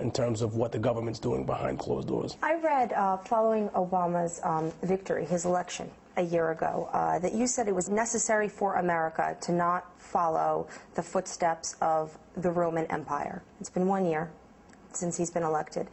in terms of what the government's doing behind closed doors. I read, following Obama's victory, his election a year ago, that you said it was necessary for America to not follow the footsteps of the Roman Empire. It's been 1 year since he's been elected.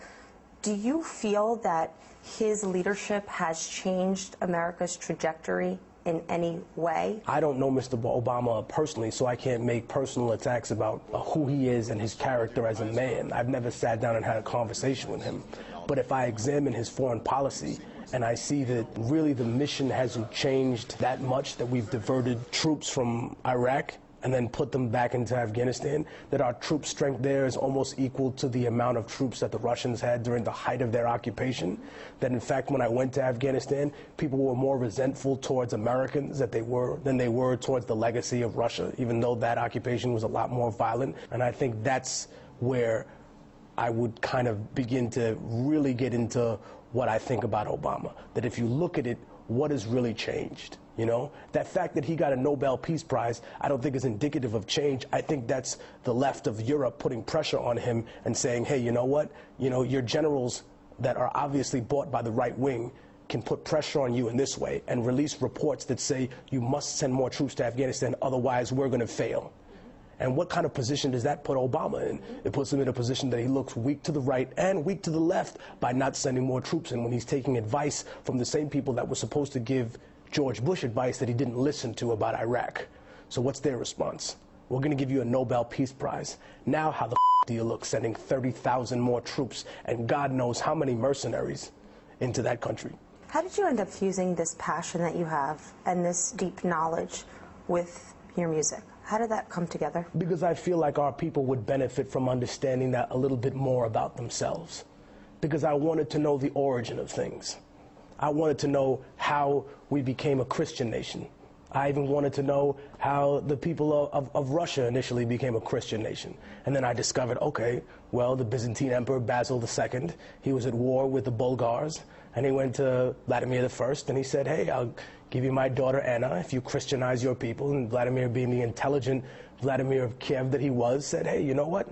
Do you feel that his leadership has changed America's trajectory in any way? I don't know Mr. Obama personally, so I can't make personal attacks about who he is and his character as a man. I've never sat down and had a conversation with him. But if I examine his foreign policy and I see that really the mission hasn't changed that much, that we've diverted troops from Iraq and then put them back into Afghanistan, that our troop strength there is almost equal to the amount of troops that the Russians had during the height of their occupation, that in fact when I went to Afghanistan, people were more resentful towards Americans than they were towards the legacy of Russia, even though that occupation was a lot more violent. And I think that's where I would kind of begin to really get into what I think about Obama, that if you look at it, what has really changed? You know, that fact that he got a Nobel Peace Prize, I don't think is indicative of change. I think that's the left of Europe putting pressure on him and saying, hey, you know what? You know, your generals that are obviously bought by the right wing can put pressure on you in this way and release reports that say you must send more troops to Afghanistan, otherwise we're going to fail. And what kind of position does that put Obama in? It puts him in a position that he looks weak to the right and weak to the left by not sending more troops in when he's taking advice from the same people that were supposed to give George Bush advice that he didn't listen to about Iraq. So what's their response? We're going to give you a Nobel Peace Prize. Now how the do you look sending 30,000 more troops and God knows how many mercenaries into that country? How did you end up fusing this passion that you have and this deep knowledge with your music? How did that come together? Because I feel like our people would benefit from understanding that a little bit more about themselves. Because I wanted to know the origin of things. I wanted to know how we became a Christian nation. I even wanted to know how the people of Russia initially became a Christian nation. And then I discovered, okay, well, the Byzantine Emperor Basil II, he was at war with the Bulgars, and he went to Vladimir I, and he said, hey, I'll give you my daughter Anna if you Christianize your people. And Vladimir, being the intelligent Vladimir of Kiev that he was, said, hey, you know what?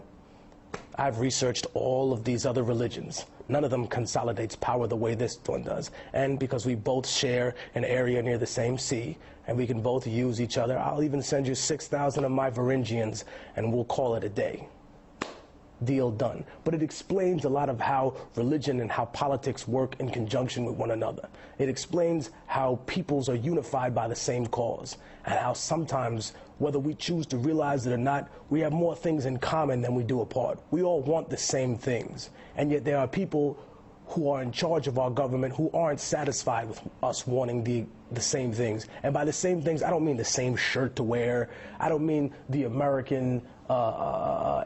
I've researched all of these other religions. None of them consolidates power the way this one does. And because we both share an area near the same sea, and we can both use each other, I'll even send you 6,000 of my Varangians, and we'll call it a day. Deal done. But it explains a lot of how religion and how politics work in conjunction with one another. It explains how peoples are unified by the same cause, and how sometimes, whether we choose to realize it or not, we have more things in common than we do apart. We all want the same things, and yet there are people who are in charge of our government who aren't satisfied with us wanting the same things. And by the same things, I don't mean the same shirt to wear. I don't mean the American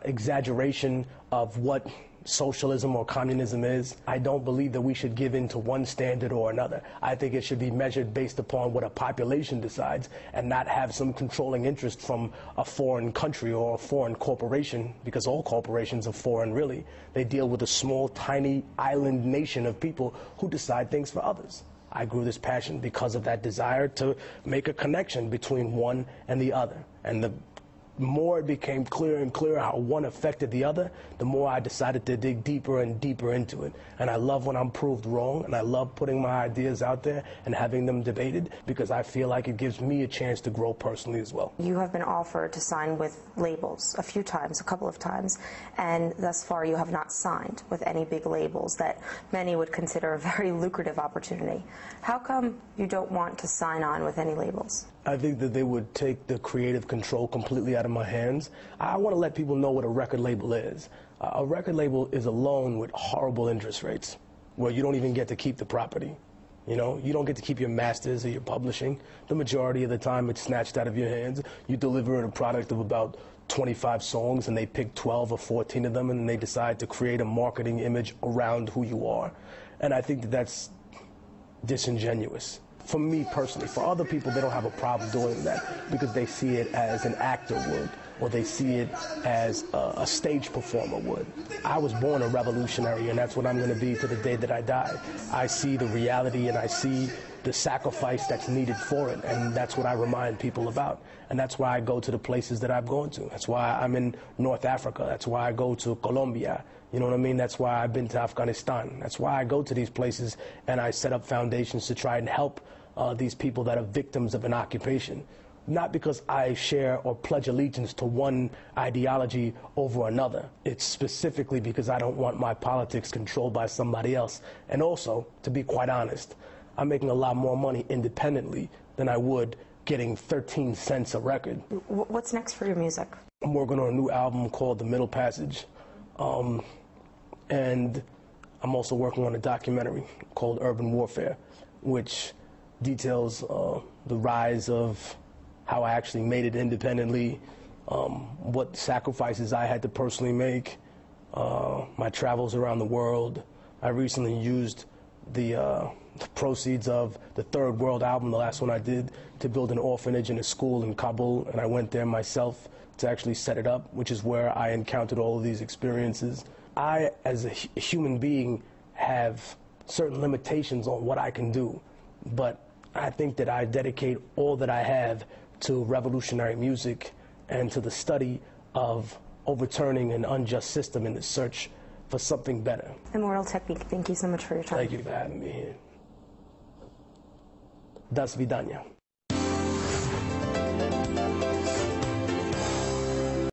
exaggeration of what socialism or communism is. I don't believe that we should give in to one standard or another. I think it should be measured based upon what a population decides and not have some controlling interest from a foreign country or a foreign corporation, because all corporations are foreign, really. They deal with a small, tiny island nation of people who decide things for others. I grew this passion because of that desire to make a connection between one and the other. And the more it became clearer and clearer how one affected the other, the more I decided to dig deeper and deeper into it. And I love when I'm proved wrong, and I love putting my ideas out there and having them debated, because I feel like it gives me a chance to grow personally as well. You have been offered to sign with labels a few times, a couple of times, and thus far you have not signed with any big labels that many would consider a very lucrative opportunity. How come you don't want to sign on with any labels? I think that they would take the creative control completely out of my hands. I want to let people know what a record label is. A record label is a loan with horrible interest rates, where you don't even get to keep the property. You know, you don't get to keep your masters or your publishing. The majority of the time it's snatched out of your hands. You deliver a product of about 25 songs and they pick 12 or 14 of them, and then they decide to create a marketing image around who you are. And I think that that's disingenuous. For me personally. For other people, they don't have a problem doing that because they see it as an actor would, or they see it as a stage performer would. I was born a revolutionary, and that's what I'm going to be to the day that I die. I see the reality and I see the sacrifice that's needed for it, and that's what I remind people about. And that's why I go to the places that I've gone to. That's why I'm in North Africa. That's why I go to Colombia. You know what I mean? That's why I've been to Afghanistan. That's why I go to these places and I set up foundations to try and help these people that are victims of an occupation. Not because I share or pledge allegiance to one ideology over another. It's specifically because I don't want my politics controlled by somebody else. And also, to be quite honest, I'm making a lot more money independently than I would getting 13 cents a record. What's next for your music? I'm working on a new album called The Middle Passage. And I'm also working on a documentary called Urban Warfare, which details the rise of how I actually made it independently, what sacrifices I had to personally make, my travels around the world. I recently used the proceeds of the Third World album, the last one I did, to build an orphanage and a school in Kabul, and I went there myself to actually set it up, which is where I encountered all of these experiences. I, as a human being, have certain limitations on what I can do, but I think that I dedicate all that I have to revolutionary music and to the study of overturning an unjust system in the search for something better. Immortal Technique, thank you so much for your time. Thank you for having me here. До свидания.